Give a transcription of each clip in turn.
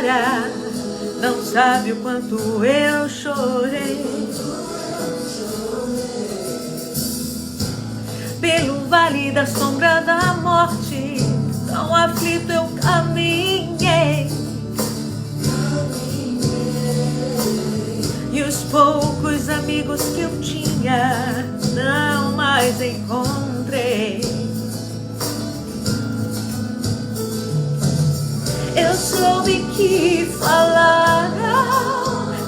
história, não sabe o quanto eu chorei. Pelo vale da sombra da morte, tão aflito eu caminhei. E os poucos amigos que eu tinha, não mais encontrei. Eu soube que falaram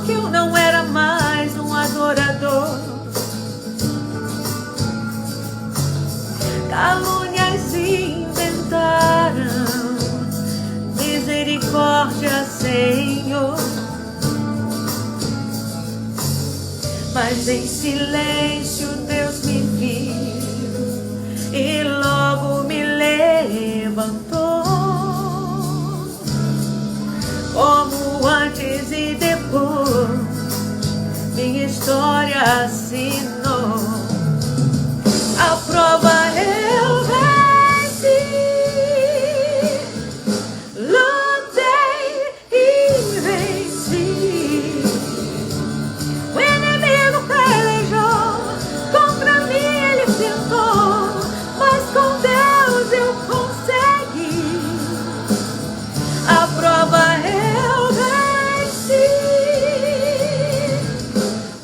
que eu não era mais um adorador. Calúnias inventaram, misericórdia, Senhor. Mas em silêncio Deus me viu e logo me levantou. Como antes e depois, minha história assinou. A prova eu venci, lutei e venci. O inimigo pelejou, contra mim ele tentou, mas com Deus eu consegui. A prova eu venci,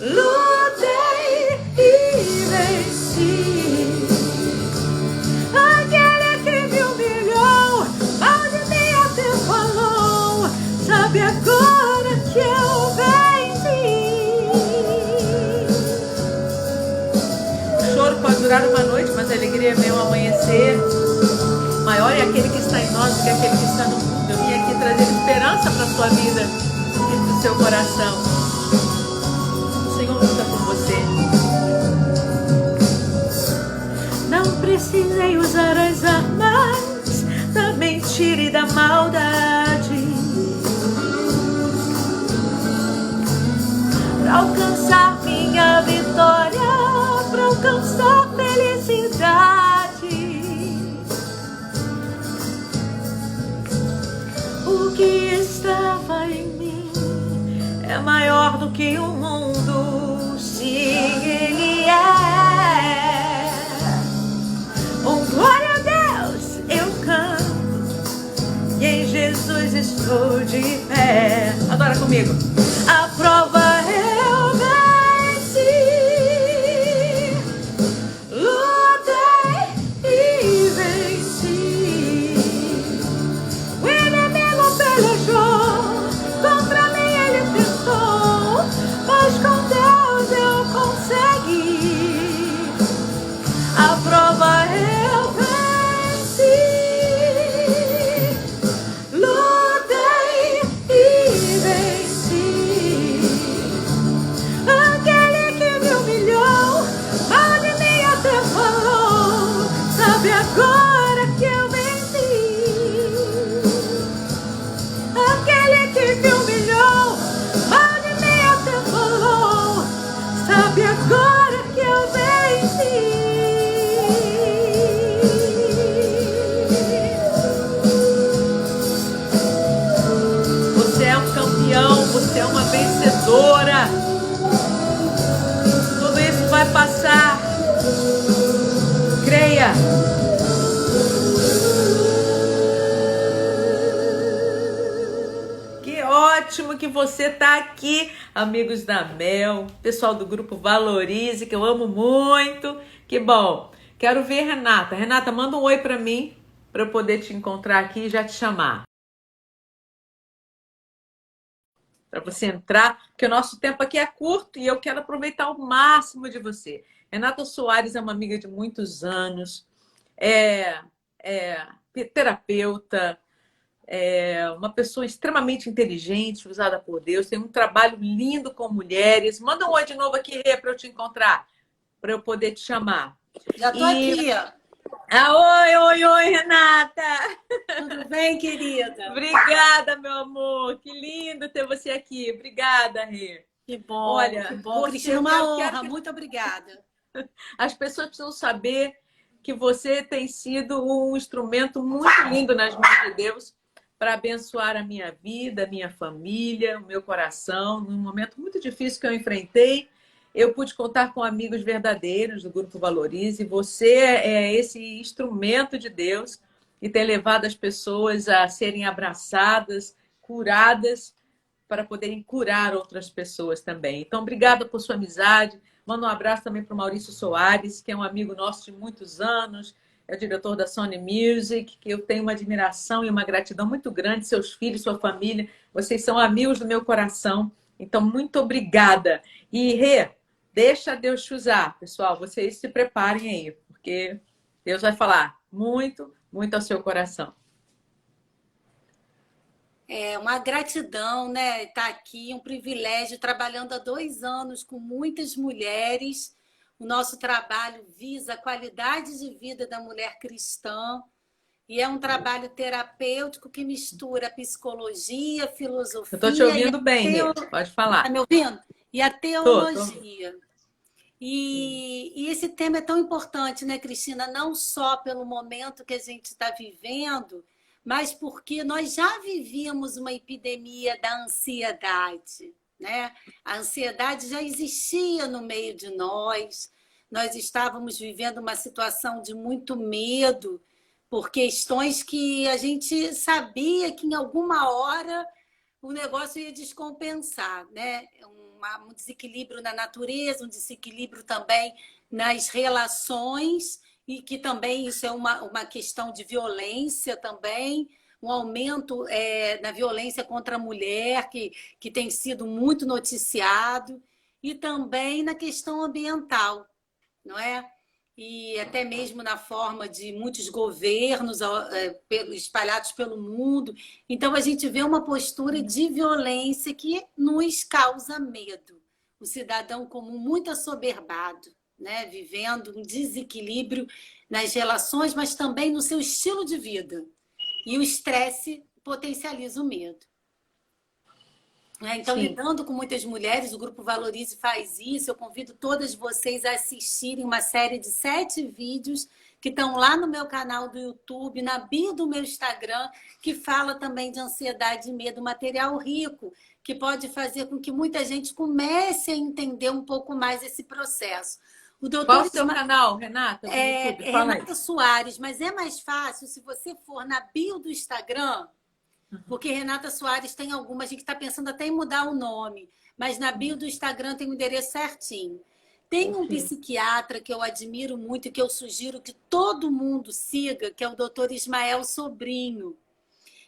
lutei e venci. Aquele que me humilhou, mal de mim até falou, sabe agora que eu venci. O choro pode durar uma noite, mas a alegria vem ao amanhecer. Maior é aquele que está em nós do que aquele que está no mundo. Eu vim aqui trazer esperança para a sua vida e para o seu coração. O Senhor luta por você. Não precisei usar as armas da mentira e da maldade para alcançar minha vitória, para alcançar felicidade. O que estava em mim é maior do que o mundo, sim, Ele é. Oh, glória a Deus, eu canto e em Jesus estou de pé. Adora comigo. A prova eu venci, lutei e venci. O inimigo pelejou, contra mim ele tentou, mas com Deus eu consegui. A prova eu venci, lutei e venci. Aquele que me humilhou, mal de mim até falou, sabe agora que eu venci. Aquele que me humilhou, mal de mim até falou, sabe agora que eu venci. Você é um campeão, você é uma vencedora. Tudo isso vai passar. Creia. Que ótimo que você está aqui, amigos da Mel, pessoal do grupo Valorize, que eu amo muito. Que bom. Quero ver Renata. Renata, manda um oi para mim, para eu poder te encontrar aqui e já te chamar. Para você entrar, porque o nosso tempo aqui é curto e eu quero aproveitar o máximo de você. Renata Soares é uma amiga de muitos anos, é terapeuta, é uma pessoa extremamente inteligente, usada por Deus, tem um trabalho lindo com mulheres. Manda um oi de novo aqui, Rê, para eu te encontrar, para eu poder te chamar. Já tô aqui, ó. Oi, Renata! Tudo bem, querida? Obrigada, meu amor. Que lindo ter você aqui. Obrigada, Rê. Que bom, Olha, que bom. Cristina, uma honra. Muito obrigada. As pessoas precisam saber que você tem sido um instrumento muito lindo nas mãos de Deus para abençoar a minha vida, a minha família, o meu coração. Num momento muito difícil que eu enfrentei, eu pude contar com amigos verdadeiros do Grupo Valorize. Você é esse instrumento de Deus que tem levado as pessoas a serem abraçadas, curadas, para poderem curar outras pessoas também. Então, obrigada por sua amizade. Manda um abraço também para o Maurício Soares, que é um amigo nosso de muitos anos, é o diretor da Sony Music, que eu tenho uma admiração e uma gratidão muito grande, seus filhos, sua família, vocês são amigos do meu coração. Então, muito obrigada. E, Rê, deixa Deus te usar, pessoal. Vocês se preparem aí, porque Deus vai falar muito, muito ao seu coração. É uma gratidão, né? Estar aqui, um privilégio, trabalhando há 2 anos com muitas mulheres. O nosso trabalho visa a qualidade de vida da mulher cristã e é um trabalho terapêutico que mistura psicologia, filosofia. Eu estou te ouvindo bem, pode falar. Está me ouvindo? E a teologia. Tô. E esse tema é tão importante, né, Cristina? Não só pelo momento que a gente está vivendo, mas porque nós já vivíamos uma epidemia da ansiedade, né? A ansiedade já existia no meio de nós estávamos vivendo uma situação de muito medo por questões que a gente sabia que em alguma hora o negócio ia descompensar, né? Um desequilíbrio na natureza, um desequilíbrio também nas relações, e que também isso é uma questão de violência também, um aumento na violência contra a mulher, que tem sido muito noticiado, e também na questão ambiental, não é? E até mesmo na forma de muitos governos espalhados pelo mundo. Então, a gente vê uma postura de violência que nos causa medo. O cidadão comum muito assoberbado, né? Vivendo um desequilíbrio nas relações, mas também no seu estilo de vida. E o estresse potencializa o medo. Então, lidando com muitas mulheres, o Grupo Valorize faz isso. Eu convido todas vocês a assistirem uma série de 7 vídeos que estão lá no meu canal do YouTube, na bio do meu Instagram, que fala também de ansiedade e medo, material rico, que pode fazer com que muita gente comece a entender um pouco mais esse processo. Qual o seu canal, Renata? Renata Soares, mas é mais fácil se você for na bio do Instagram, porque Renata Soares tem alguma, a gente está pensando até em mudar o nome, mas na bio do Instagram tem o endereço certinho. Tem um psiquiatra que eu admiro muito e que eu sugiro que todo mundo siga, que é o Dr. Ismael Sobrinho.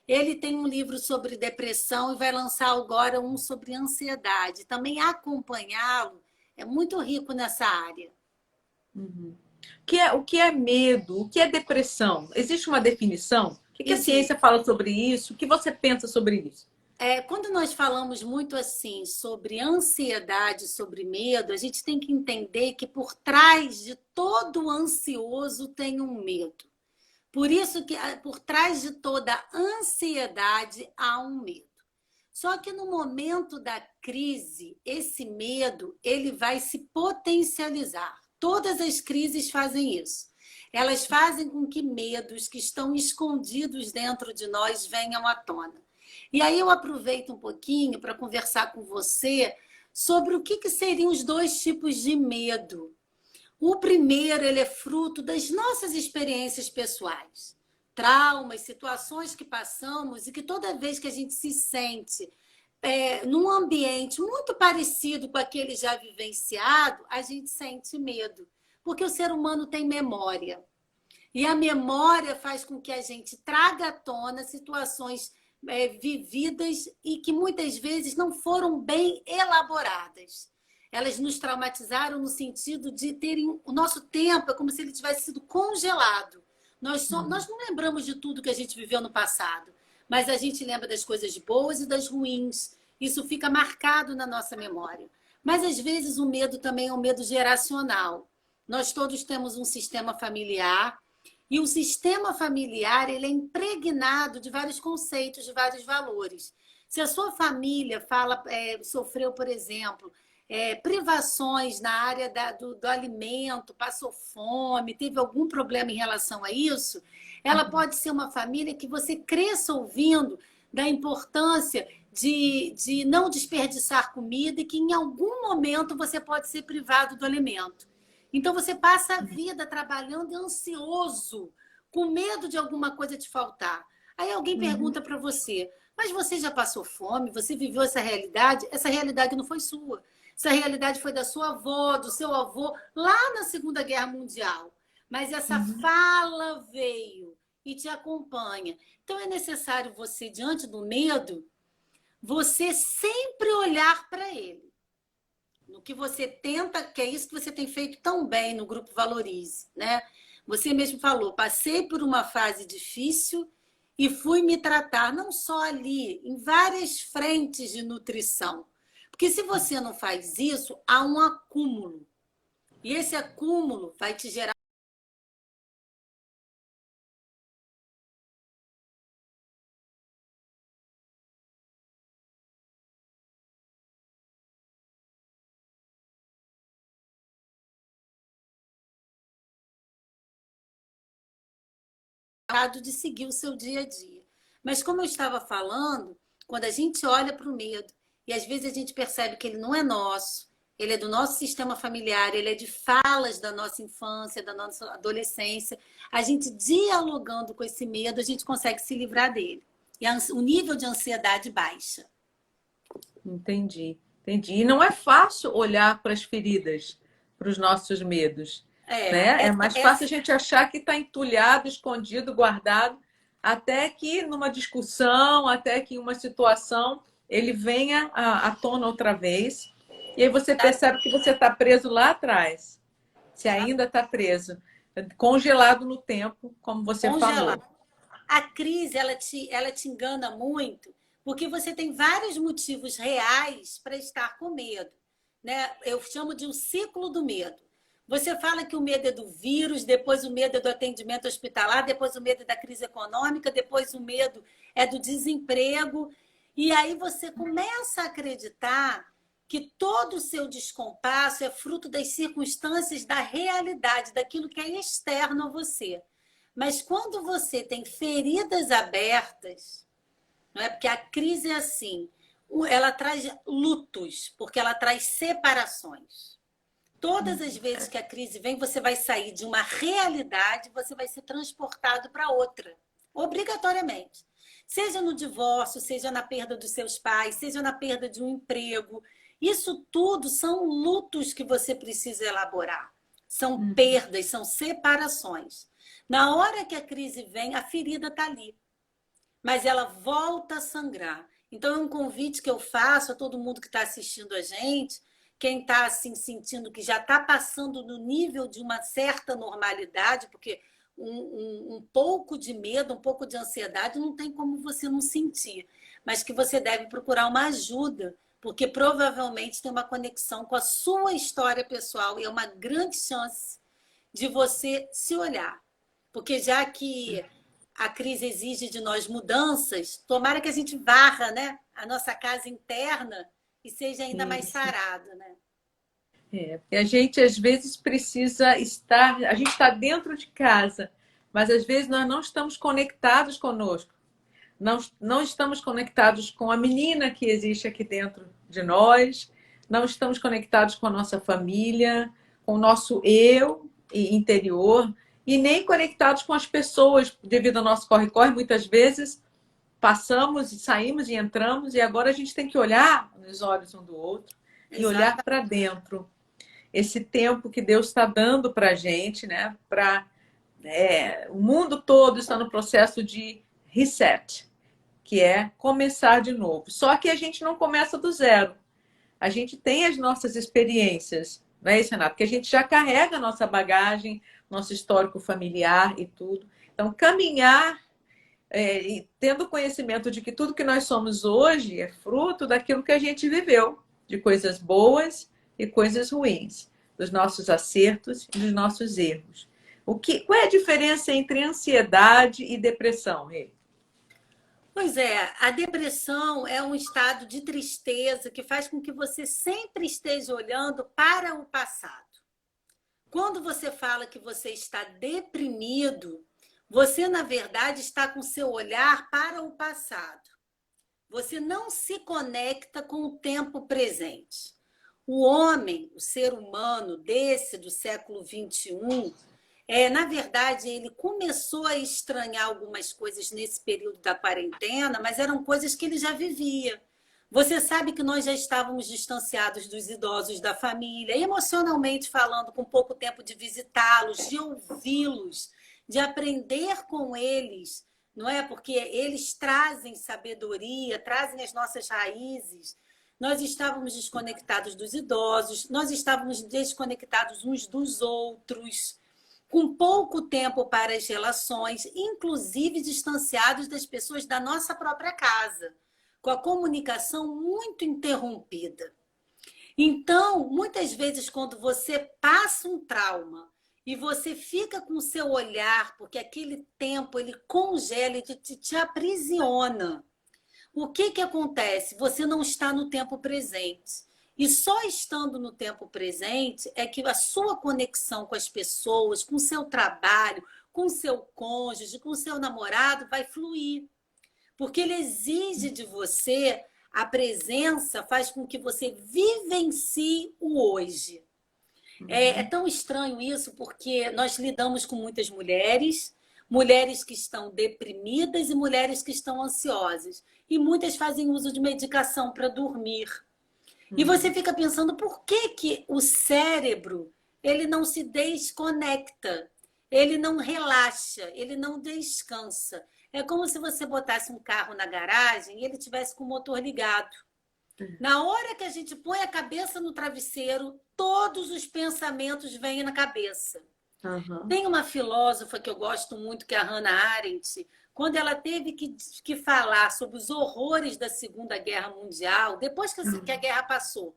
Ele tem um livro sobre depressão e vai lançar agora um sobre ansiedade. Também acompanhá-lo é muito rico nessa área. O que é medo? O que é depressão? Existe uma definição? O que a ciência fala sobre isso? O que você pensa sobre isso? Quando nós falamos muito assim sobre ansiedade, sobre medo, a gente tem que entender que por trás de todo ansioso tem um medo. Por isso que por trás de toda ansiedade há um medo. Só que no momento da crise, esse medo ele vai se potencializar. Todas as crises fazem isso. Elas fazem com que medos que estão escondidos dentro de nós venham à tona. E aí eu aproveito um pouquinho para conversar com você sobre o que seriam os 2 tipos de medo. O primeiro, ele é fruto das nossas experiências pessoais. Traumas, situações que passamos e que toda vez que a gente se sente num ambiente muito parecido com aquele já vivenciado, a gente sente medo. Porque o ser humano tem memória. E a memória faz com que a gente traga à tona situações vividas e que muitas vezes não foram bem elaboradas. Elas nos traumatizaram no sentido de terem... O nosso tempo é como se ele tivesse sido congelado. Nós não lembramos de tudo que a gente viveu no passado, mas a gente lembra das coisas boas e das ruins. Isso fica marcado na nossa memória. Mas, às vezes, o medo também é um medo geracional. Nós todos temos um sistema familiar e o sistema familiar ele é impregnado de vários conceitos, de vários valores. Se a sua família sofreu, por exemplo, privações na área do alimento, passou fome, teve algum problema em relação a isso, Ela pode ser uma família que você cresça ouvindo da importância de não desperdiçar comida e que em algum momento você pode ser privado do alimento. Então você passa a vida trabalhando ansioso, com medo de alguma coisa te faltar. Aí alguém pergunta para você, mas você já passou fome? Você viveu essa realidade? Essa realidade não foi sua. Essa realidade foi da sua avó, do seu avô, lá na Segunda Guerra Mundial. Mas essa fala veio e te acompanha. Então é necessário você, diante do medo, você sempre olhar para ele. No que você tenta, que é isso que você tem feito tão bem no Grupo Valorize, né? Você mesmo falou, passei por uma fase difícil e fui me tratar, não só ali, em várias frentes de nutrição. Porque se você não faz isso, há um acúmulo. E esse acúmulo vai te gerar de seguir o seu dia a dia. Mas como eu estava falando, quando a gente olha para o medo, e às vezes a gente percebe que ele não é nosso, ele é do nosso sistema familiar, ele é de falas da nossa infância, da nossa adolescência, a gente dialogando com esse medo, a gente consegue se livrar dele. E o nível de ansiedade baixa. Entendi, entendi. E não é fácil olhar para as feridas, para os nossos medos, né? É mais fácil a gente achar que está entulhado, escondido, guardado, até que numa discussão, até que em uma situação, ele venha à tona outra vez. E aí você percebe que você está preso lá atrás. Se ainda está preso, congelado no tempo, como você falou. A crise, ela te engana muito, porque você tem vários motivos reais para estar com medo, né? Eu chamo de um ciclo do medo. Você fala que o medo é do vírus, depois o medo é do atendimento hospitalar, depois o medo é da crise econômica, depois o medo é do desemprego. E aí você começa a acreditar que todo o seu descompasso é fruto das circunstâncias da realidade, daquilo que é externo a você. Mas quando você tem feridas abertas, não é? Porque a crise é assim, ela traz lutos, porque ela traz separações. Todas as vezes que a crise vem, você vai sair de uma realidade, você vai ser transportado para outra, obrigatoriamente. Seja no divórcio, seja na perda dos seus pais, seja na perda de um emprego. Isso tudo são lutos que você precisa elaborar. São perdas, são separações. Na hora que a crise vem, a ferida está ali. Mas ela volta a sangrar. Então, é um convite que eu faço a todo mundo que está assistindo a gente, quem está assim, sentindo que já está passando no nível de uma certa normalidade, porque um pouco de medo, um pouco de ansiedade, não tem como você não sentir. Mas que você deve procurar uma ajuda, porque provavelmente tem uma conexão com a sua história pessoal e é uma grande chance de você se olhar. Porque já que a crise exige de nós mudanças, tomara que a gente varra, né, a nossa casa interna e seja ainda mais sarado, né? Porque a gente às vezes precisa estar, a gente está dentro de casa, mas às vezes nós não estamos conectados conosco, não estamos conectados com a menina que existe aqui dentro de nós, não estamos conectados com a nossa família, com o nosso eu interior, e nem conectados com as pessoas, devido ao nosso corre-corre, muitas vezes passamos e saímos e entramos, e agora a gente tem que olhar nos olhos um do outro e olhar para dentro. Esse tempo que Deus está dando para a gente, né? O mundo todo está no processo de reset, que é começar de novo. Só que a gente não começa do zero. A gente tem as nossas experiências, não é isso, Renato? Porque a gente já carrega a nossa bagagem, nosso histórico familiar e tudo. Então, caminhar e tendo conhecimento de que tudo que nós somos hoje é fruto daquilo que a gente viveu, de coisas boas e coisas ruins, dos nossos acertos e dos nossos erros. Qual é a diferença entre ansiedade e depressão, Rê? Pois é, a depressão é um estado de tristeza que faz com que você sempre esteja olhando para o passado. Quando você fala que você está deprimido, Você, na verdade, está com seu olhar para o passado. Você não se conecta com o tempo presente. O homem, o ser humano do século XXI, na verdade, ele começou a estranhar algumas coisas nesse período da quarentena, mas eram coisas que ele já vivia. Você sabe que nós já estávamos distanciados dos idosos da família, emocionalmente falando, com pouco tempo de visitá-los, de ouvi-los, de aprender com eles, não é? Porque eles trazem sabedoria, trazem as nossas raízes. Nós estávamos desconectados dos idosos, nós estávamos desconectados uns dos outros, com pouco tempo para as relações, inclusive distanciados das pessoas da nossa própria casa, com a comunicação muito interrompida. Então, muitas vezes, quando você passa um trauma e você fica com o seu olhar, porque aquele tempo ele congela e te aprisiona, o que acontece? Você não está no tempo presente. E só estando no tempo presente é que a sua conexão com as pessoas, com o seu trabalho, com o seu cônjuge, com o seu namorado vai fluir. Porque ele exige de você, a presença faz com que você vivencie o hoje. É tão estranho isso, porque nós lidamos com muitas mulheres, mulheres que estão deprimidas e mulheres que estão ansiosas. E muitas fazem uso de medicação para dormir. E você fica pensando por que o cérebro ele não se desconecta, ele não relaxa, ele não descansa. É como se você botasse um carro na garagem e ele tivesse com o motor ligado. Na hora que a gente põe a cabeça no travesseiro, todos os pensamentos vêm na cabeça. Uhum. Tem uma filósofa que eu gosto muito, que é a Hannah Arendt, quando ela teve que falar sobre os horrores da Segunda Guerra Mundial, depois que a guerra passou,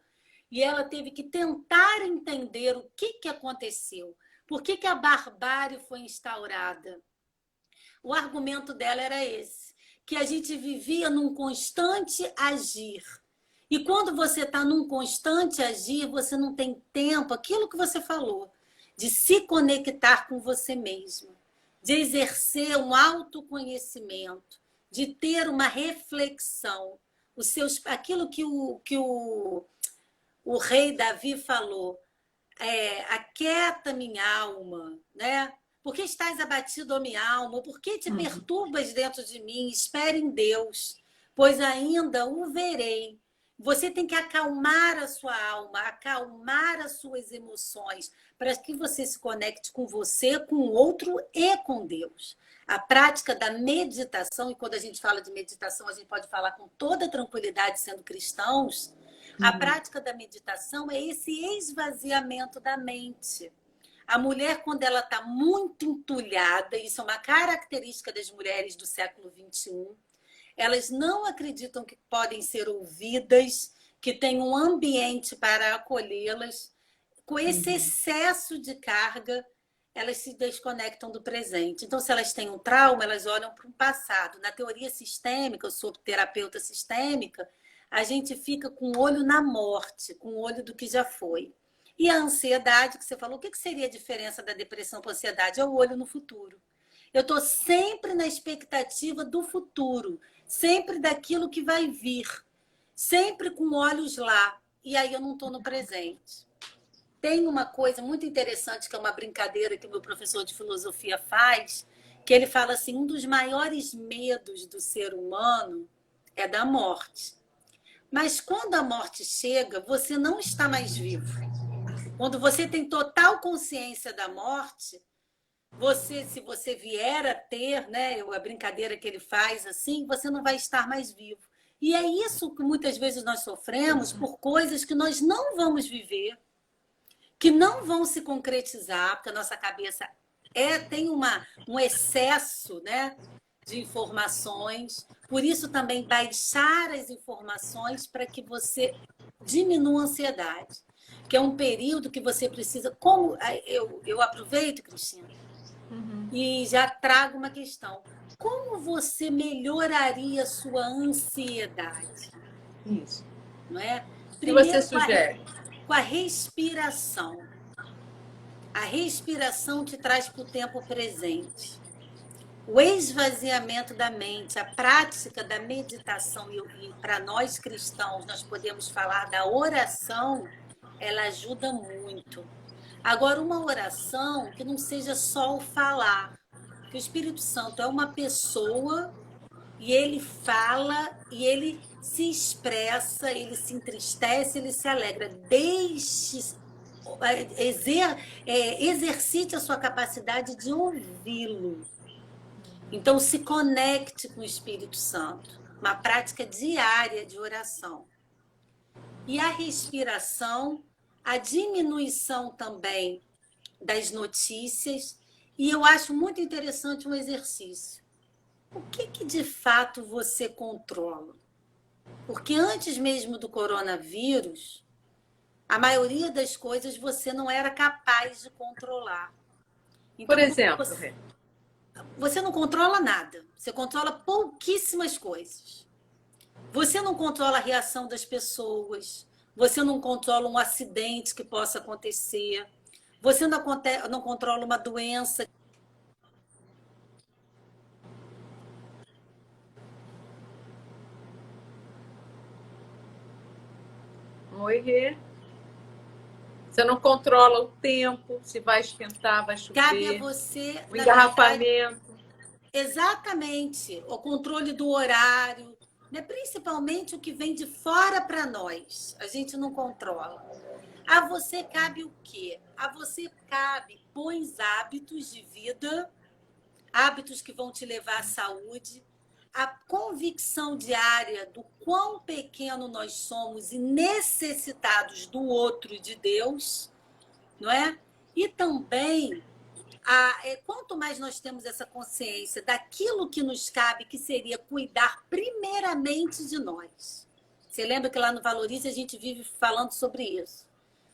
e ela teve que tentar entender o que aconteceu, por que a barbárie foi instaurada. O argumento dela era esse, que a gente vivia num constante agir. E quando você está num constante agir, você não tem tempo, aquilo que você falou, de se conectar com você mesmo, de exercer um autoconhecimento, de ter uma reflexão. Aquilo que o rei Davi falou, aquieta minha alma, né? Por que estás abatido, ó minha alma? Por que te perturbas dentro de mim? Espere em Deus, pois ainda o verei. Você tem que acalmar a sua alma, acalmar as suas emoções, para que você se conecte com você, com o outro e com Deus. A prática da meditação, e quando a gente fala de meditação, a gente pode falar com toda tranquilidade, sendo cristãos, a prática da meditação é esse esvaziamento da mente. A mulher, quando ela está muito entulhada, isso é uma característica das mulheres do século XXI, elas não acreditam que podem ser ouvidas, que tem um ambiente para acolhê-las. Com esse excesso de carga, elas se desconectam do presente. Então, se elas têm um trauma, elas olham para o passado. Na teoria sistêmica, eu sou terapeuta sistêmica, a gente fica com o olho na morte, com o olho do que já foi. E a ansiedade, que você falou, o que seria a diferença da depressão para a ansiedade? É o olho no futuro. Eu estou sempre na expectativa do futuro, sempre daquilo que vai vir, sempre com olhos lá, e aí eu não estou no presente. Tem uma coisa muito interessante, que é uma brincadeira que o meu professor de filosofia faz, que ele fala assim, um dos maiores medos do ser humano é da morte. Mas quando a morte chega, você não está mais vivo. Quando você tem total consciência da morte, se você vier a ter, né, a brincadeira que ele faz assim, você não vai estar mais vivo. E é isso que muitas vezes nós sofremos por coisas que nós não vamos viver, que não vão se concretizar, porque a nossa cabeça tem um excesso, né, de informações. Por isso também baixar as informações para que você diminua a ansiedade, que é um período que você precisa... Como eu aproveito, Cristina, e já trago uma questão. Como você melhoraria a sua ansiedade? Isso. Não é? Primeiro, o que você sugere? Com a respiração. A respiração te traz para o tempo presente. O esvaziamento da mente, a prática da meditação, e para nós cristãos, nós podemos falar da oração, ela ajuda muito. Agora, uma oração que não seja só o falar, que o Espírito Santo é uma pessoa e ele fala e ele se expressa, ele se entristece, ele se alegra. Exercite a sua capacidade de ouvi-lo. Então, se conecte com o Espírito Santo. Uma prática diária de oração. E a respiração, a diminuição também das notícias. E eu acho muito interessante um exercício. O que de fato você controla? Porque antes mesmo do coronavírus, a maioria das coisas você não era capaz de controlar. Então, por exemplo, você não controla nada. Você controla pouquíssimas coisas. Você não controla a reação das pessoas. Você não controla um acidente que possa acontecer. Você não controla uma doença. Oi, Rê. Você não controla o tempo, se vai esquentar, vai chover. Cabe a você, o engarrafamento. Exatamente. O controle do horário, né? Principalmente o que vem de fora para nós. A gente não controla. A você cabe o quê? A você cabe bons hábitos de vida, hábitos que vão te levar à saúde, a convicção diária do quão pequeno nós somos e necessitados do outro e de Deus, não é? E também, quanto mais nós temos essa consciência daquilo que nos cabe, que seria cuidar primeiramente de nós. Você lembra que lá no Valorize a gente vive falando sobre isso.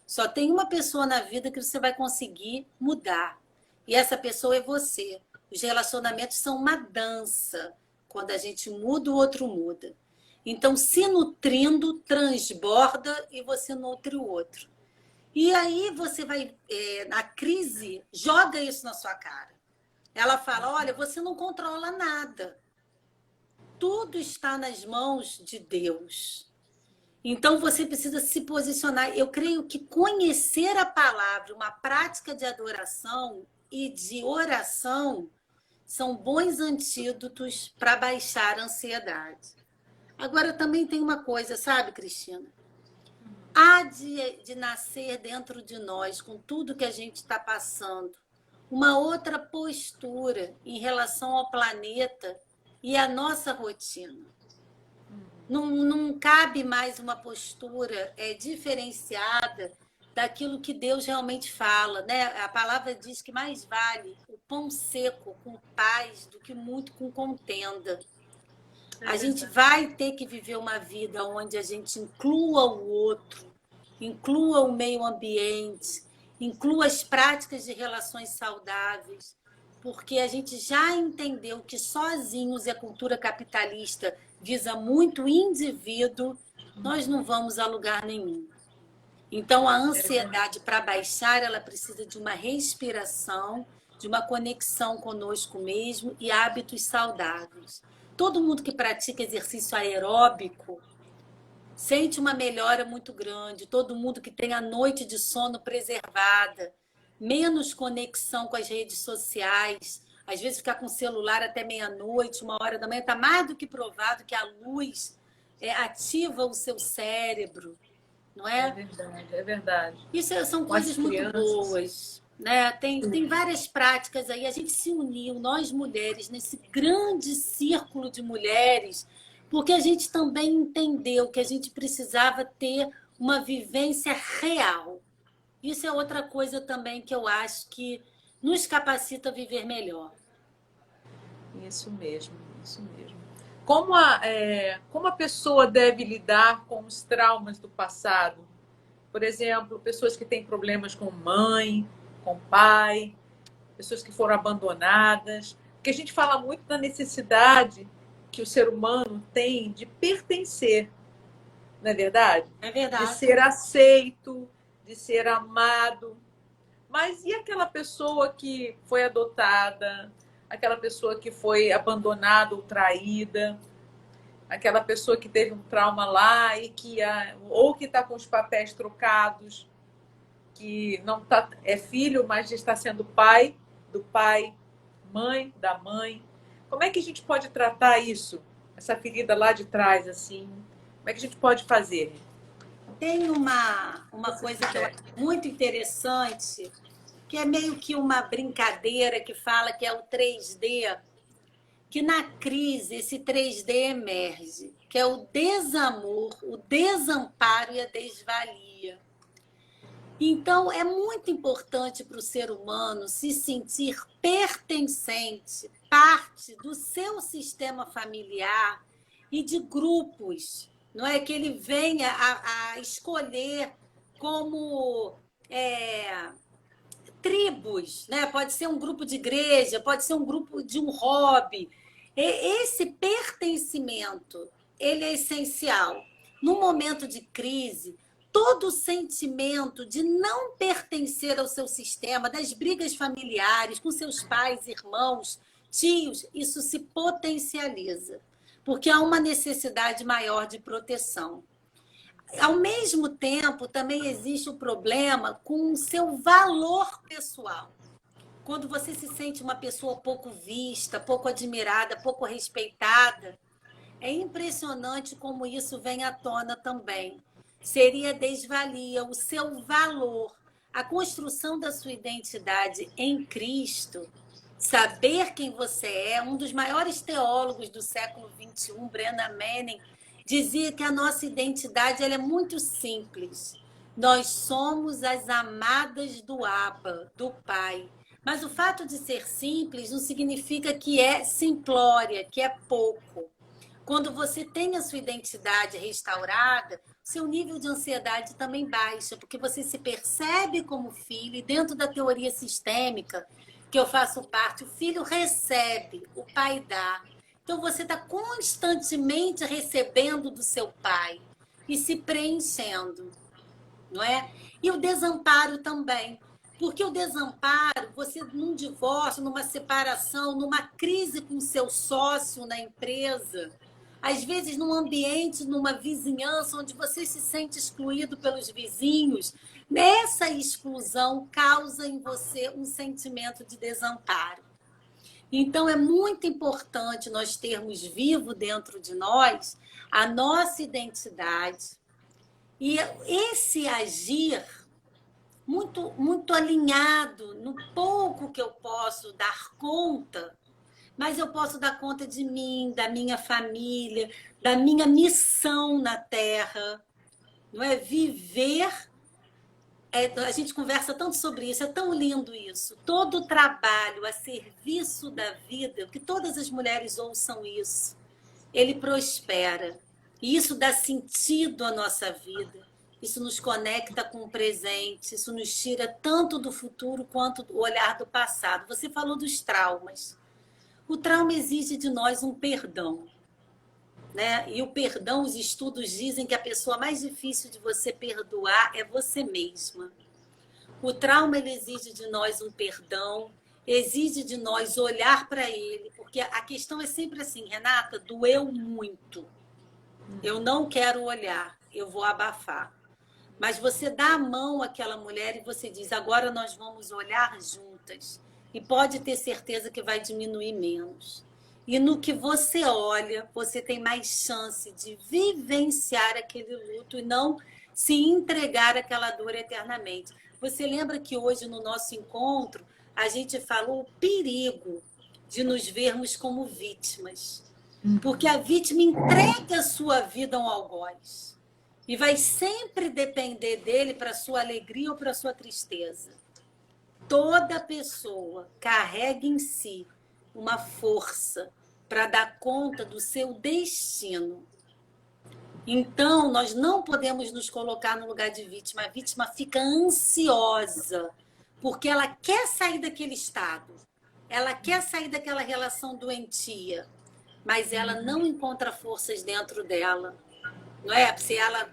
Só tem uma pessoa na vida que você vai conseguir mudar. E essa pessoa é você. Os relacionamentos são uma dança. Quando a gente muda, o outro muda. Então, se nutrindo, transborda e você nutre o outro. E aí você vai, na crise, joga isso na sua cara. Ela fala, olha, você não controla nada. Tudo está nas mãos de Deus. Então, você precisa se posicionar. Eu creio que conhecer a palavra, uma prática de adoração e de oração, são bons antídotos para baixar a ansiedade. Agora, também tem uma coisa, sabe, Cristina? Há de nascer dentro de nós, com tudo que a gente está passando, uma outra postura em relação ao planeta e à nossa rotina. Não cabe mais uma postura diferenciada daquilo que Deus realmente fala, né? A palavra diz que mais vale o pão seco com paz do que muito com contenda. A gente vai ter que viver uma vida onde a gente inclua o outro, inclua o meio ambiente, inclua as práticas de relações saudáveis, porque a gente já entendeu que sozinhos, e a cultura capitalista visa muito o indivíduo, nós não vamos a lugar nenhum. Então, a ansiedade, para baixar, ela precisa de uma respiração, de uma conexão conosco mesmo e hábitos saudáveis. Todo mundo que pratica exercício aeróbico sente uma melhora muito grande. Todo mundo que tem a noite de sono preservada, menos conexão com as redes sociais, às vezes ficar com o celular até meia-noite, 1h da manhã, está mais do que provado que a luz ativa o seu cérebro. Não é? É verdade, é verdade. Isso são coisas muito boas, né? Tem várias práticas aí. A gente se uniu, nós mulheres, nesse grande círculo de mulheres, porque a gente também entendeu que a gente precisava ter uma vivência real. Isso é outra coisa também que eu acho que nos capacita a viver melhor. Isso mesmo, isso mesmo. Como a pessoa deve lidar com os traumas do passado? Por exemplo, pessoas que têm problemas com mãe, com pai, pessoas que foram abandonadas. Porque a gente fala muito da necessidade que o ser humano tem de pertencer, não é verdade? É verdade. De ser aceito, de ser amado. Mas e aquela pessoa que foi adotada, aquela pessoa que foi abandonada ou traída, aquela pessoa que teve um trauma lá e que ou que está com os papéis trocados, que não tá, é filho, mas está sendo pai do pai, mãe da mãe. Como é que a gente pode tratar isso? Essa ferida lá de trás, assim. Como é que a gente pode fazer? Tem uma coisa que eu acho muito interessante, que é meio que uma brincadeira que fala que é o 3D, que na crise esse 3D emerge, que é o desamor, o desamparo e a desvalia. Então, é muito importante para o ser humano se sentir pertencente, parte do seu sistema familiar e de grupos, não é que ele venha a escolher como tribos, né? Pode ser um grupo de igreja, pode ser um grupo de um hobby. Esse pertencimento, ele é essencial. No momento de crise, todo o sentimento de não pertencer ao seu sistema, das brigas familiares com seus pais, irmãos, tios, isso se potencializa, porque há uma necessidade maior de proteção. Ao mesmo tempo, também existe o problema com o seu valor pessoal. Quando você se sente uma pessoa pouco vista, pouco admirada, pouco respeitada, é impressionante como isso vem à tona também. Seria desvalia, o seu valor, a construção da sua identidade em Cristo, saber quem você é. Um dos maiores teólogos do século XXI, Brennan Manning, dizia que a nossa identidade ela é muito simples. Nós somos as amadas do Abba, do Pai. Mas o fato de ser simples não significa que é simplória, que é pouco. Quando você tem a sua identidade restaurada, seu nível de ansiedade também baixa, porque você se percebe como filho, e dentro da teoria sistêmica, que eu faço parte, o filho recebe, o pai dá. Então, você está constantemente recebendo do seu pai e se preenchendo, não é? E o desamparo também. Porque o desamparo, você num divórcio, numa separação, numa crise com seu sócio na empresa, às vezes num ambiente, numa vizinhança, onde você se sente excluído pelos vizinhos, nessa exclusão causa em você um sentimento de desamparo. Então, é muito importante nós termos vivo dentro de nós a nossa identidade e esse agir muito alinhado no pouco que eu posso dar conta, mas eu posso dar conta de mim, da minha família, da minha missão na Terra, não é? Viver. A gente conversa tanto sobre isso, é tão lindo isso. Todo o trabalho a serviço da vida, que todas as mulheres ouçam isso, ele prospera. E isso dá sentido à nossa vida. Isso nos conecta com o presente, isso nos tira tanto do futuro quanto do olhar do passado. Você falou dos traumas. O trauma exige de nós um perdão, né? E o perdão, os estudos dizem que a pessoa mais difícil de você perdoar é você mesma. O trauma ele exige de nós um perdão, exige de nós olhar para ele, porque a questão é sempre assim, Renata, doeu muito. Eu não quero olhar, eu vou abafar. Mas você dá a mão àquela mulher e você diz, agora nós vamos olhar juntas. E pode ter certeza que vai diminuir menos. E no que você olha, você tem mais chance de vivenciar aquele luto e não se entregar àquela dor eternamente. Você lembra que hoje no nosso encontro a gente falou o perigo de nos vermos como vítimas. Porque a vítima entrega a sua vida a um algoz. E vai sempre depender dele para a sua alegria ou para a sua tristeza. Toda pessoa carrega em si uma força para dar conta do seu destino. Então, nós não podemos nos colocar no lugar de vítima. A vítima fica ansiosa, porque ela quer sair daquele estado. Ela quer sair daquela relação doentia, mas ela não encontra forças dentro dela. Não é? Se ela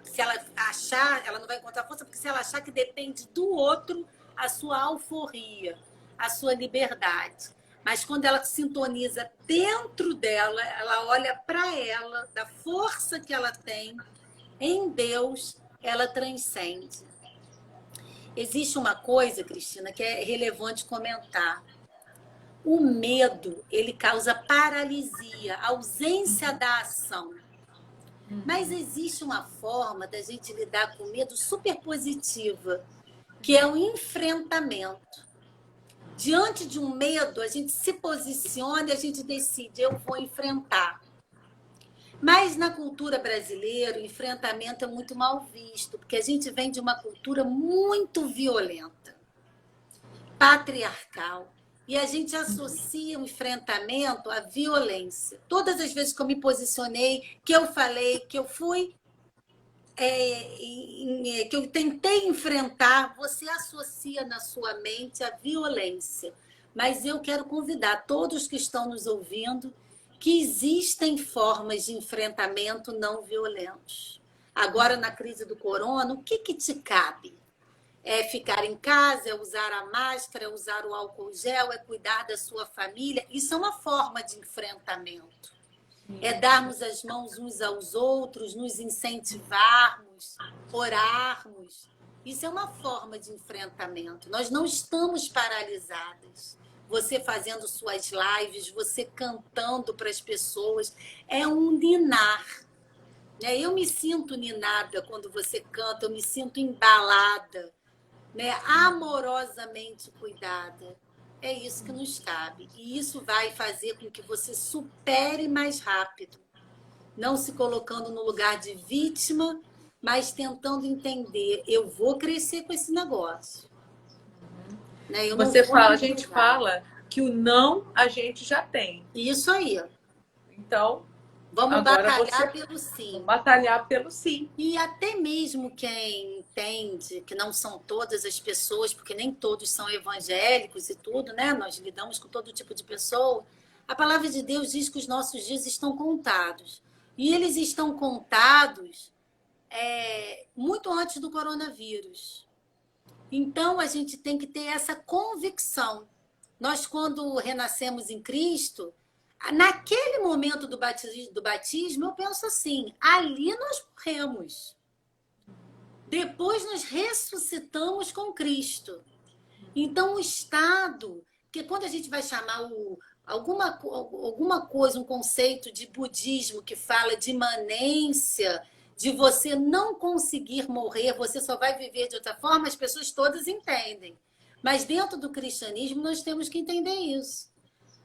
achar, ela não vai encontrar força, porque se ela achar que depende do outro, a sua alforria, a sua liberdade. Mas quando ela sintoniza dentro dela, ela olha para ela, da força que ela tem em Deus, ela transcende. Existe uma coisa, Cristina, que é relevante comentar. O medo, ele causa paralisia, ausência da ação. Mas existe uma forma da gente lidar com o medo super positiva, que é o enfrentamento. Diante de um medo, a gente se posiciona e a gente decide, eu vou enfrentar. Mas na cultura brasileira, o enfrentamento é muito mal visto, porque a gente vem de uma cultura muito violenta, patriarcal. E a gente associa o enfrentamento à violência. Todas as vezes que eu me posicionei, que eu falei, que eu fui, que eu tentei enfrentar, você associa na sua mente a violência. Mas eu quero convidar todos que estão nos ouvindo que existem formas de enfrentamento não violentos. Agora, na crise do corona, o que te cabe? É ficar em casa, é usar a máscara, é usar o álcool gel, é cuidar da sua família. Isso é uma forma de enfrentamento. É darmos as mãos uns aos outros, nos incentivarmos, orarmos. Isso é uma forma de enfrentamento. Nós não estamos paralisadas. Você fazendo suas lives, você cantando para as pessoas, é um ninar. Eu me sinto ninada quando você canta, eu me sinto embalada, amorosamente cuidada. É isso que nos cabe. E isso vai fazer com que você supere mais rápido. Não se colocando no lugar de vítima, mas tentando entender, eu vou crescer com esse negócio. Você fala, a gente fala que o não a gente já tem. Isso aí. Então, vamos batalhar pelo sim. Vamos batalhar pelo sim. E até mesmo quem entende que não são todas as pessoas, porque nem todos são evangélicos e tudo, né? Nós lidamos com todo tipo de pessoa. A palavra de Deus diz que os nossos dias estão contados. E eles estão contados muito antes do coronavírus. Então, a gente tem que ter essa convicção. Nós, quando renascemos em Cristo, naquele momento do batismo, eu penso assim, ali nós morremos. Depois nós ressuscitamos com Cristo. Então, o estado, porque quando a gente vai chamar alguma coisa, um conceito de budismo que fala de imanência, de você não conseguir morrer, você só vai viver de outra forma, as pessoas todas entendem. Mas dentro do cristianismo nós temos que entender isso.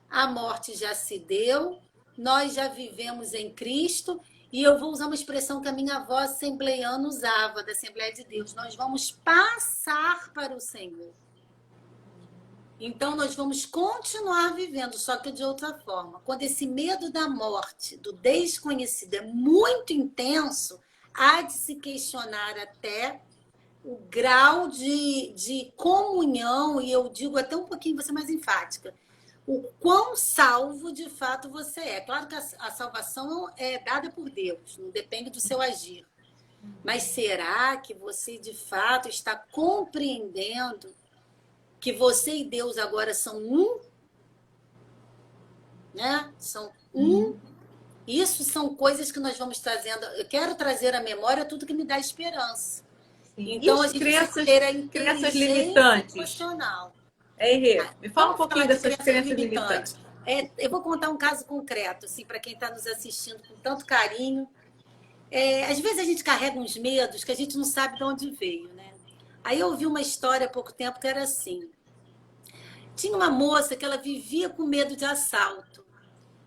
A morte já se deu, nós já vivemos em Cristo, e eu vou usar uma expressão que a minha avó assembleiana usava, da Assembleia de Deus, nós vamos passar para o Senhor. Então, nós vamos continuar vivendo, só que de outra forma. Quando esse medo da morte, do desconhecido, é muito intenso, há de se questionar até o grau de comunhão, e eu digo até um pouquinho, vou ser mais enfática, o quão salvo de fato você é. Claro que a salvação é dada por Deus, não depende do seu agir. Mas será que você de fato está compreendendo que você e Deus agora são um? São um. Isso são coisas que nós vamos trazendo. Eu quero trazer à memória tudo que me dá esperança. Sim. Então, a gente crenças limitantes. Emocional. Me fala um pouquinho dessas crenças limitantes. Eu vou contar um caso concreto, assim, para quem está nos assistindo com tanto carinho. Às vezes a gente carrega uns medos que a gente não sabe de onde veio, né? Aí eu ouvi uma história há pouco tempo que era assim. Tinha uma moça que ela vivia com medo de assalto.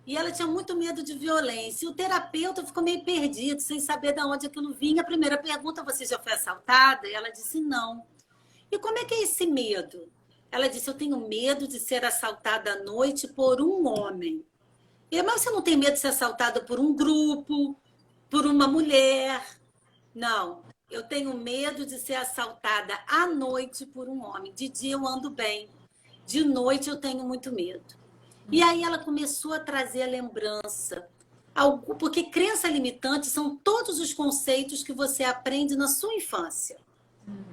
E ela tinha muito medo de violência. E o terapeuta ficou meio perdido, sem saber de onde aquilo vinha. A primeira pergunta, você já foi assaltada? E ela disse, não. E como é que é esse medo? Ela disse, eu tenho medo de ser assaltada à noite por um homem. E, mas você não tem medo de ser assaltada por um grupo, por uma mulher? Não. Eu tenho medo de ser assaltada à noite por um homem. De dia eu ando bem. De noite eu tenho muito medo. E aí ela começou a trazer a lembrança. Porque crença limitante são todos os conceitos que você aprende na sua infância.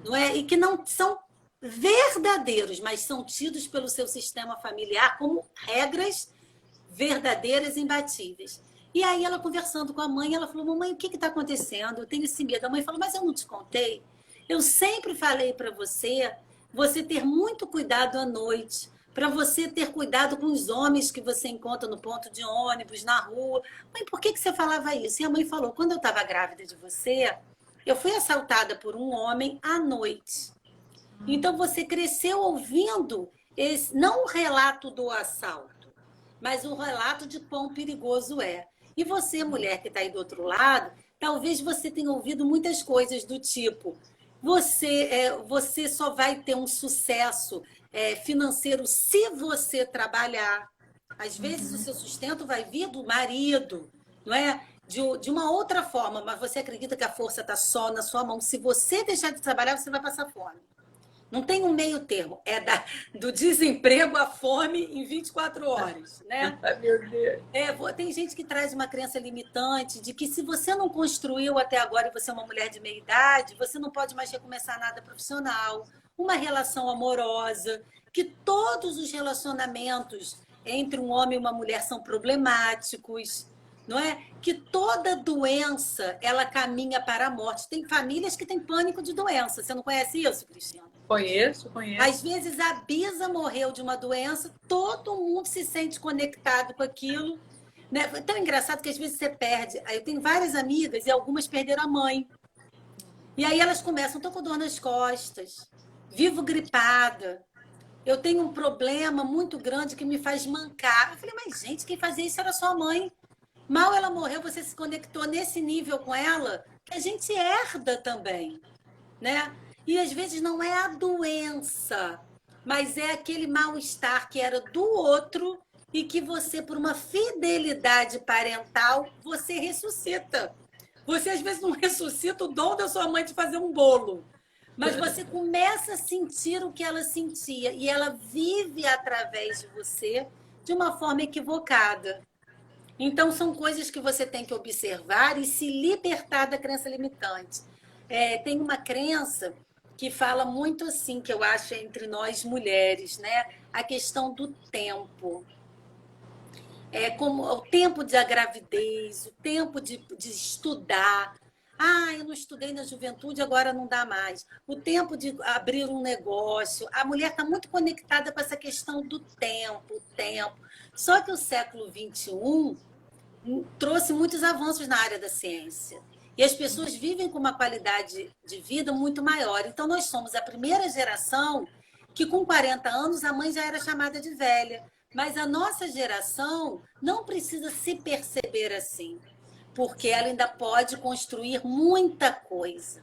Não é? E que não são verdadeiros, mas são tidos pelo seu sistema familiar como regras verdadeiras e imbatíveis. E aí ela conversando com a mãe, ela falou: mamãe, o que está acontecendo? Eu tenho esse medo. A mãe falou: mas eu não te contei. Eu sempre falei para você ter muito cuidado à noite, para você ter cuidado com os homens que você encontra no ponto de ônibus, na rua. Mãe, por que você falava isso? E a mãe falou: quando eu estava grávida de você, eu fui assaltada por um homem à noite. Então você cresceu ouvindo não o relato do assalto, mas o relato de quão perigoso é. E você, mulher que está aí do outro lado, talvez você tenha ouvido muitas coisas do tipo: você só vai ter um sucesso financeiro se você trabalhar. Às vezes o seu sustento vai vir do marido, não é? De uma outra forma, mas você acredita que a força está só na sua mão. Se você deixar de trabalhar, você vai passar fome. Não tem um meio termo, do desemprego à fome em 24 horas, né? Meu Deus. Tem gente que traz uma crença limitante de que se você não construiu até agora e você é uma mulher de meia idade, você não pode mais recomeçar nada profissional, uma relação amorosa, que todos os relacionamentos entre um homem e uma mulher são problemáticos, não é? Que toda doença, ela caminha para a morte. Tem famílias que têm pânico de doença. Você não conhece isso, Cristina? Conheço. Às vezes a bisa morreu de uma doença, todo mundo se sente conectado com aquilo. Né? É tão engraçado que às vezes você perde. Eu tenho várias amigas e algumas perderam a mãe. E aí elas começam: estou com dor nas costas, vivo gripada, eu tenho um problema muito grande que me faz mancar. Eu falei: mas gente, quem fazia isso era sua mãe. Mal ela morreu, você se conectou nesse nível com ela, que a gente herda também, né? E às vezes não é a doença, mas é aquele mal-estar que era do outro e que você, por uma fidelidade parental, você ressuscita. Você às vezes não ressuscita o dom da sua mãe de fazer um bolo, mas você começa a sentir o que ela sentia e ela vive através de você de uma forma equivocada. Então, são coisas que você tem que observar e se libertar da crença limitante. Tem uma crença que fala muito assim, que eu acho entre nós mulheres, né? A questão do tempo. Como o tempo da gravidez, o tempo de estudar. Eu não estudei na juventude, agora não dá mais. O tempo de abrir um negócio. A mulher está muito conectada com essa questão do tempo, Só que o século XXI trouxe muitos avanços na área da ciência. E as pessoas vivem com uma qualidade de vida muito maior. Então, nós somos a primeira geração que, com 40 anos, a mãe já era chamada de velha. Mas a nossa geração não precisa se perceber assim, porque ela ainda pode construir muita coisa.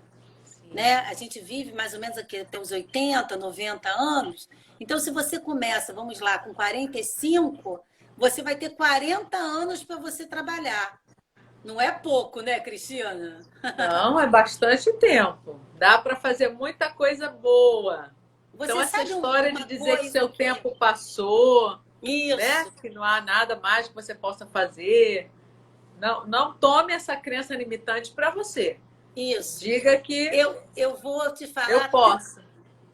Né? A gente vive mais ou menos aqui até os 80, 90 anos. Então, se você começa, vamos lá, com 45, você vai ter 40 anos para você trabalhar. Não é pouco, né, Cristina? Não, é bastante tempo. Dá para fazer muita coisa boa. Você então, essa sabe história de dizer que seu tempo passou, isso, né? Que não há nada mais que você possa fazer. Não tome essa crença limitante para você. Isso. Diga que eu vou te falar. Eu posso.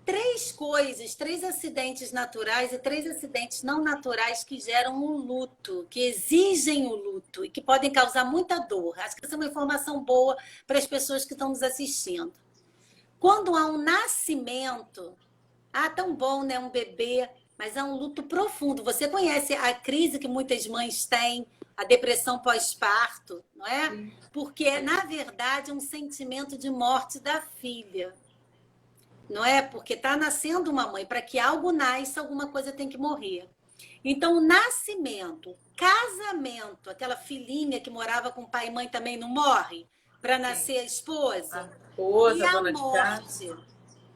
3 acidentes naturais e 3 acidentes não naturais que geram um luto, que exigem o luto e que podem causar muita dor. Acho que essa é uma informação boa para as pessoas que estão nos assistindo. Quando há um nascimento, tão bom, né? Um bebê, mas é um luto profundo. Você conhece a crise que muitas mães têm, a depressão pós-parto, não é? Porque, na verdade, é um sentimento de morte da filha. Não é? Porque está nascendo uma mãe. Para que algo nasça, alguma coisa tem que morrer. Então, o nascimento, casamento, aquela filhinha que morava com pai e mãe também não morre para nascer a esposa? A esposa, e a dona morte? de casa.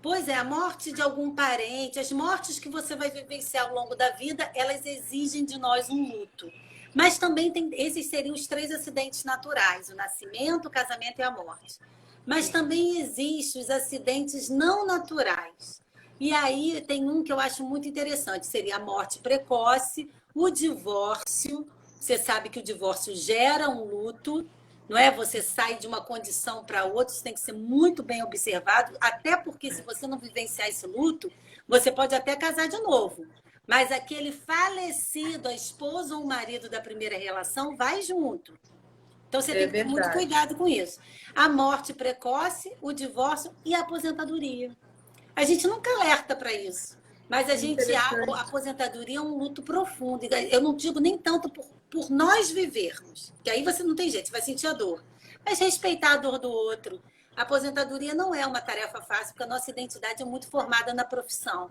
Pois é, a morte de algum parente, as mortes que você vai vivenciar ao longo da vida, elas exigem de nós um luto. Mas também esses seriam os 3 acidentes naturais: o nascimento, o casamento e a morte. Mas também existem os acidentes não naturais. E aí tem um que eu acho muito interessante, seria a morte precoce, o divórcio. Você sabe que o divórcio gera um luto, não é? Você sai de uma condição para outra, isso tem que ser muito bem observado, até porque se você não vivenciar esse luto, você pode até casar de novo. Mas aquele falecido, a esposa ou o marido da primeira relação, vai junto. Então você É tem que ter muito verdade. cuidado com isso. A morte precoce, o divórcio e a aposentadoria. A gente nunca alerta para isso. Mas a Interessante. aposentadoria é um luto profundo. Eu não digo nem tanto por nós vivermos, que aí você não tem jeito, você vai sentir a dor. Mas respeitar a dor do outro. A aposentadoria não é uma tarefa fácil, porque a nossa identidade é muito formada na profissão.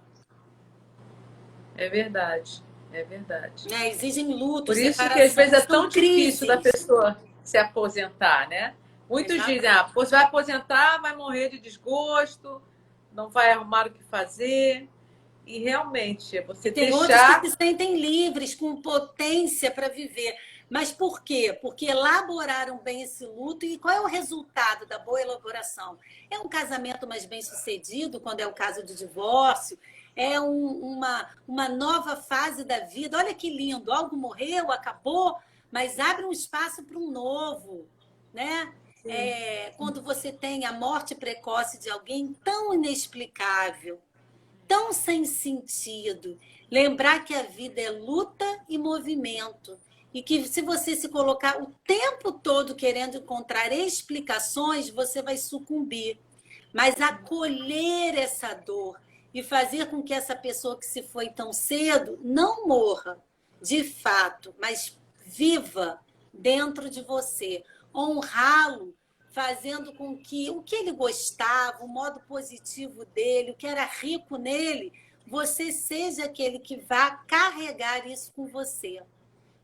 É verdade. É verdade. Né? Exigem luto, Por isso que às vezes separação, é tão são difícil da crises. pessoa se aposentar, né? Muitos dizem, Exatamente. ah, você vai aposentar, vai morrer de desgosto, não vai arrumar o que fazer. E realmente, é E você tem outros que deixar. se sentem livres, com potência para viver. Mas por quê? Porque elaboraram bem esse luto. E qual é o resultado da boa elaboração? É um casamento mais bem sucedido, quando é o caso de divórcio, é uma nova fase da vida. Olha que lindo, algo morreu, acabou, mas abre um espaço para um novo, né? Sim, Quando você tem a morte precoce de alguém tão inexplicável, tão sem sentido. Lembrar que a vida é luta e movimento. E que se você se colocar o tempo todo querendo encontrar explicações, você vai sucumbir. Mas acolher essa dor e fazer com que essa pessoa que se foi tão cedo não morra, de fato, mas viva dentro de você. Honrá-lo, fazendo com que o que ele gostava, o modo positivo dele, o que era rico nele, você seja aquele que vá carregar isso com você.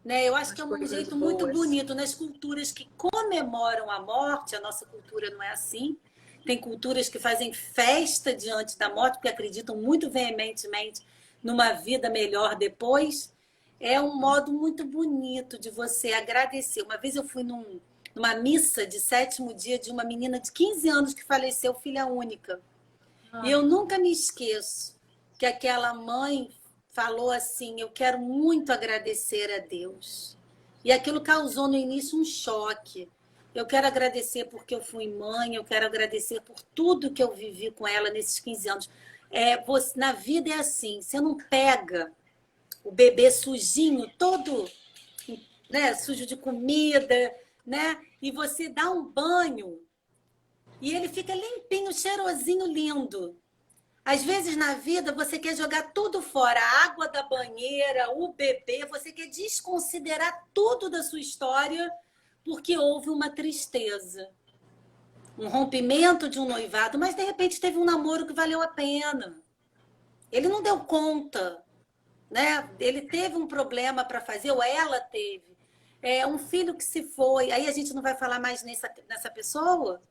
Né? Eu acho que as é um coisas jeito muito boas. bonito nas culturas que comemoram a morte, a nossa cultura não é assim. Tem culturas que fazem festa diante da morte, porque acreditam muito veementemente numa vida melhor depois. É um modo muito bonito de você agradecer. Uma vez eu fui numa missa de sétimo dia de uma menina de 15 anos que faleceu, filha única. E Ah, eu nunca me esqueço que aquela mãe falou assim: eu quero muito agradecer a Deus. E aquilo causou no início um choque. Eu quero agradecer porque eu fui mãe, eu quero agradecer por tudo que eu vivi com ela nesses 15 anos. Na vida é assim: você não pega o bebê sujinho, todo, né, sujo de comida, né? E você dá um banho e ele fica limpinho, cheirosinho, lindo. Às vezes na vida você quer jogar tudo fora, a água da banheira, o bebê, você quer desconsiderar tudo da sua história porque houve uma tristeza, um rompimento de um noivado, mas de repente teve um namoro que valeu a pena. Ele não deu conta, né? Ele teve um problema para fazer, ou ela teve. Um filho que se foi, aí a gente não vai falar mais nessa pessoa?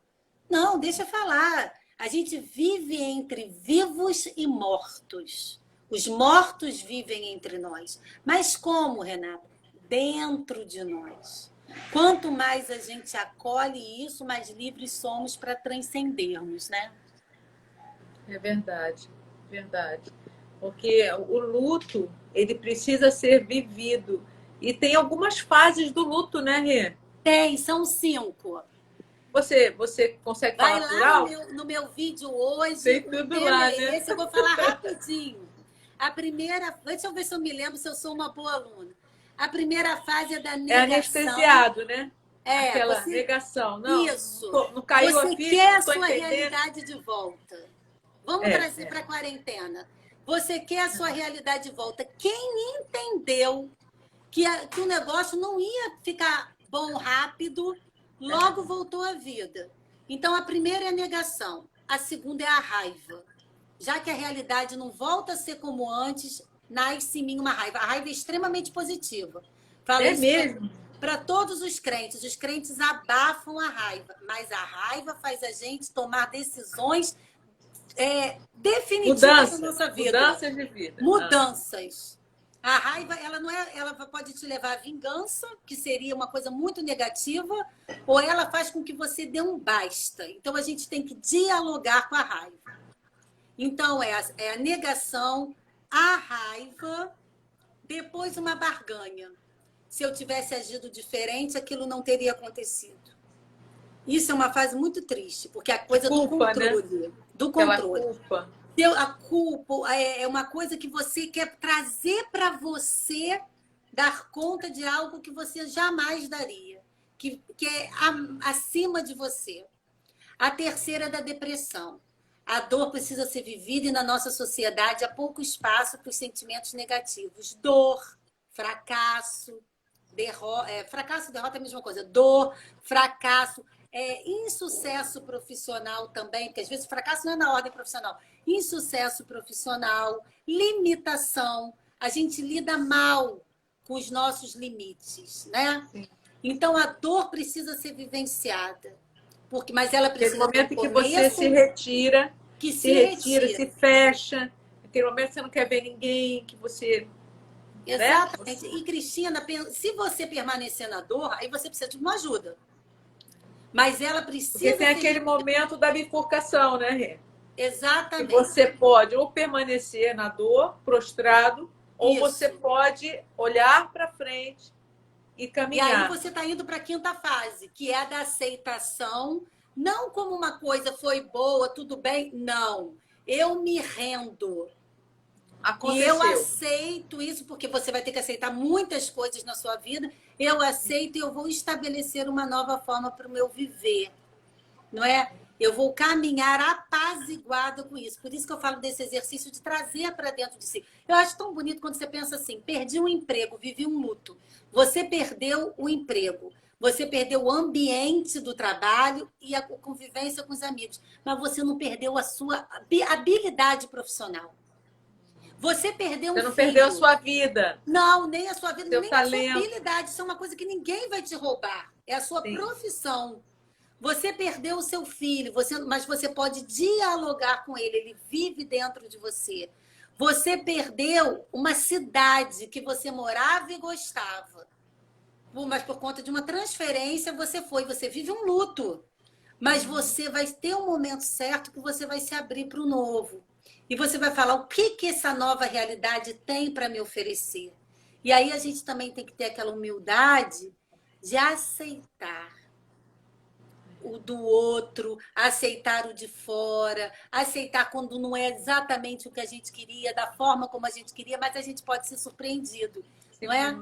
Não, deixa eu falar. A gente vive entre vivos e mortos. Os mortos vivem entre nós. Mas como, Renata? Dentro de nós. Quanto mais a gente acolhe isso, mais livres somos para transcendermos, né? é verdade, verdade. Porque o luto, ele precisa ser vivido. E tem algumas fases do luto, né, Rê? Tem, são 5. Você consegue Vai falar por lá alto? no meu vídeo hoje, Tem o tudo tema lá, é né? esse, eu vou falar rapidinho. A primeira, deixa eu ver se eu me lembro se eu sou uma boa aluna. A primeira fase é da É negação. anestesiado, né? Aquela Você. negação. Não, Isso. não caiu a Você ficha, quer não a estou sua entendendo. realidade de volta. Vamos É, trazer para a quarentena. Você quer a sua realidade de volta. Quem entendeu que o negócio não ia ficar bom rápido, logo voltou à vida. Então, a primeira é a negação. A segunda é a raiva. Já que a realidade não volta a ser como antes, nasce em mim uma raiva. A raiva é extremamente positiva. Falo é isso mesmo. para todos os crentes. Os crentes abafam a raiva, mas a raiva faz a gente tomar decisões definitivas na Mudanças, nossa vida. mudanças de vida. Ah, Mudanças. A raiva, ela não é, ela pode te levar à vingança, que seria uma coisa muito negativa, ou ela faz com que você dê um basta. Então a gente tem que dialogar com a raiva. Então é a negação, a raiva, depois uma barganha. Se eu tivesse agido diferente, aquilo não teria acontecido. Isso é uma fase muito triste, porque a De coisa do culpa, né? controle, do Aquela controle. culpa. A culpa é uma coisa que você quer trazer para você dar conta de algo que você jamais daria, que é acima de você. A terceira é da depressão. A dor precisa ser vivida e na nossa sociedade há pouco espaço para os sentimentos negativos. Dor, fracasso, fracasso e derrota é a mesma coisa. Dor, fracasso, insucesso profissional também, porque às vezes o fracasso não é na ordem profissional. Insucesso profissional, limitação. A gente lida mal com os nossos limites, né? Sim. Então a dor precisa ser vivenciada. Mas ela Aquele precisa ter um momento em que você começo se retira, que se retira, se fecha. Aquele momento que você não quer ver ninguém, que você... Exatamente. Né? E, Cristina, se você permanecer na dor, aí você precisa de uma ajuda. Mas ela precisa... Porque tem aquele momento da bifurcação, né, Rê? Exatamente. Que você pode ou permanecer na dor, prostrado, ou Isso. você pode olhar para frente e caminhar. E aí você está indo para a quinta fase, que é a da aceitação, não como uma coisa foi boa, tudo bem, não. Eu me rendo. Aconteceu. E eu aceito isso, porque você vai ter que aceitar muitas coisas na sua vida. Eu aceito e eu vou estabelecer uma nova forma para o meu viver. Não é? Eu vou caminhar apaziguada com isso. Por isso que eu falo desse exercício de trazer para dentro de si. Eu acho tão bonito quando você pensa assim, perdi um emprego, vivi um luto. Você perdeu o emprego. Você perdeu o ambiente do trabalho e a convivência com os amigos. Mas você não perdeu a sua habilidade profissional. Você perdeu um filho. Você não perdeu a sua vida. Não, nem a sua vida, seu nem talento. a sua habilidade. Isso é uma coisa que ninguém vai te roubar. É a sua profissão. Você perdeu o seu filho, mas você pode dialogar com ele. Ele vive dentro de você. Você perdeu uma cidade que você morava e gostava. Mas por conta de uma transferência, você vive um luto. Mas você vai ter um momento certo que você vai se abrir para o novo. E você vai falar o que essa nova realidade tem para me oferecer. E aí a gente também tem que ter aquela humildade de aceitar o do outro, aceitar o de fora, aceitar quando não é exatamente o que a gente queria, da forma como a gente queria, mas a gente pode ser surpreendido, não é?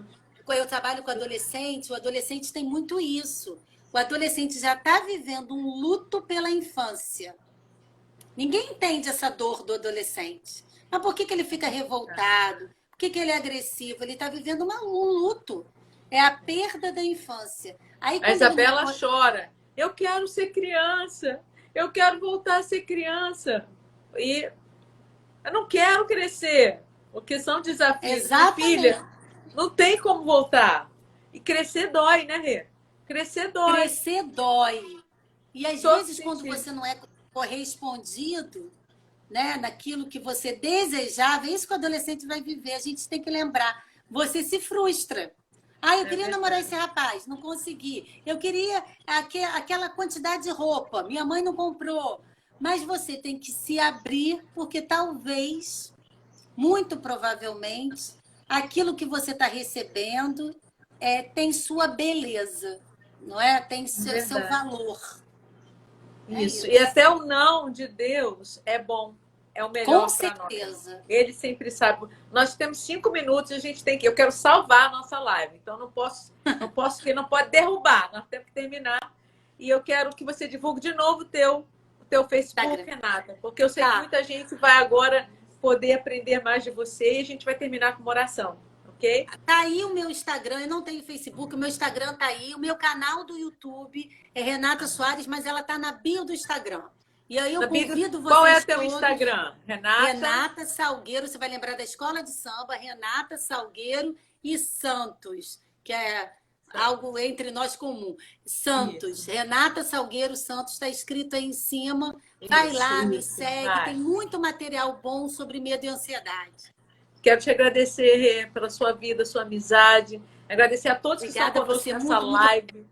Quando eu trabalho com adolescente, o adolescente tem muito isso. O adolescente já está vivendo um luto pela infância. Ninguém entende essa dor do adolescente. Mas por que ele fica revoltado? Por que ele é agressivo? Ele está vivendo um luto. É a perda da infância. Aí, a Isabela chora. Eu quero ser criança. Eu quero voltar a ser criança. E eu não quero crescer. Porque são desafios. Exatamente. Filha, não tem como voltar. E crescer dói, né, Rê? Crescer dói. Crescer dói. E às vezes, quando você não é correspondido, né, naquilo que você desejava, é isso que o adolescente vai viver. A gente tem que lembrar. Você se frustra. Eu queria namorar esse rapaz, não consegui. Eu queria aquela quantidade de roupa, minha mãe não comprou. Mas você tem que se abrir, porque talvez, muito provavelmente, aquilo que você está recebendo tem sua beleza, não é? Tem seu valor. Isso. E até o não de Deus é bom. É o melhor para nós. Com certeza. Ele sempre sabe. Nós temos 5 minutos e a gente tem que... Eu quero salvar a nossa live. Então, não posso, porque não pode derrubar. Nós temos que terminar. E eu quero que você divulgue de novo o teu Facebook, Renata. Porque eu sei que muita gente vai agora poder aprender mais de você e a gente vai terminar com uma oração. Ok? Tá aí o meu Instagram, eu não tenho Facebook, o meu Instagram tá aí, o meu canal do YouTube é Renata Soares, mas ela tá na bio do Instagram. E aí eu convido vocês. Qual é teu Instagram? Renata Salgueiro, você vai lembrar da Escola de Samba, Renata Salgueiro e Santos, que é algo entre nós comum. Santos, isso. Renata Salgueiro Santos, está escrito aí em cima. Vai lá, me segue, tem muito material bom sobre medo e ansiedade. Quero te agradecer pela sua vida, sua amizade. Agradecer a todos que estão conosco nessa live.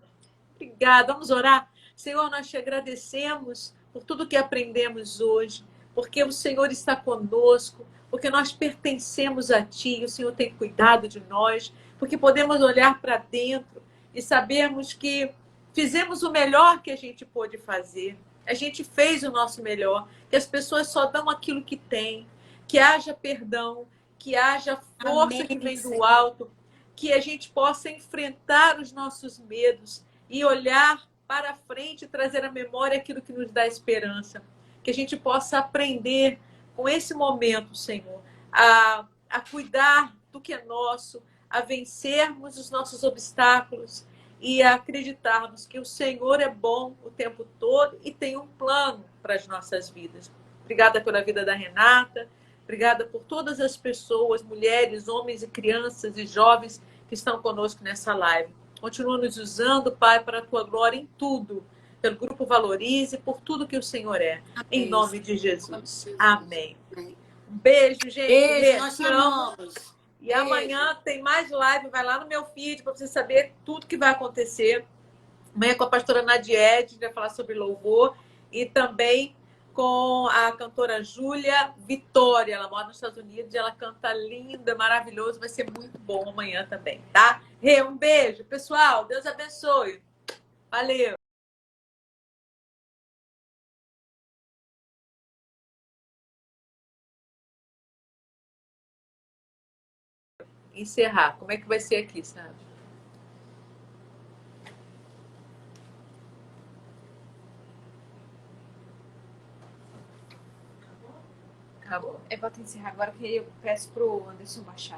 Obrigada. Vamos orar. Senhor, nós te agradecemos por tudo que aprendemos hoje, porque o Senhor está conosco, porque nós pertencemos a Ti, o Senhor tem cuidado de nós, porque podemos olhar para dentro e sabermos que fizemos o melhor que a gente pôde fazer. A gente fez o nosso melhor, que as pessoas só dão aquilo que têm, que haja perdão, que haja força Amém, que vem do Senhor. alto, que a gente possa enfrentar os nossos medos e olhar para frente e trazer à memória aquilo que nos dá esperança. Que a gente possa aprender com esse momento, Senhor, a cuidar do que é nosso, a vencermos os nossos obstáculos e a acreditarmos que o Senhor é bom o tempo todo e tem um plano para as nossas vidas. Obrigada pela vida da Renata, obrigada por todas as pessoas, mulheres, homens e crianças e jovens que estão conosco nessa live. Continua nos usando, Pai, para a tua glória em tudo, pelo Grupo Valorize, por tudo que o Senhor é. Em Amém, nome de Senhor. Jesus. Jesus. Amém. Amém. Um beijo, gente. Beijo, Rê, nós te amo. chamamos. E Beijo. amanhã tem mais live. Vai lá no meu feed para você saber tudo que vai acontecer. Amanhã com a pastora Nadiede, a gente vai falar sobre louvor. E também com a cantora Júlia Vitória. Ela mora nos Estados Unidos e ela canta linda, maravilhoso. Vai ser muito bom amanhã também, tá? Rê, um beijo. Pessoal, Deus abençoe. Valeu. Encerrar. Como é que vai ser aqui, sabe? Acabou. Eu vou encerrar agora, que eu peço pro Anderson baixar.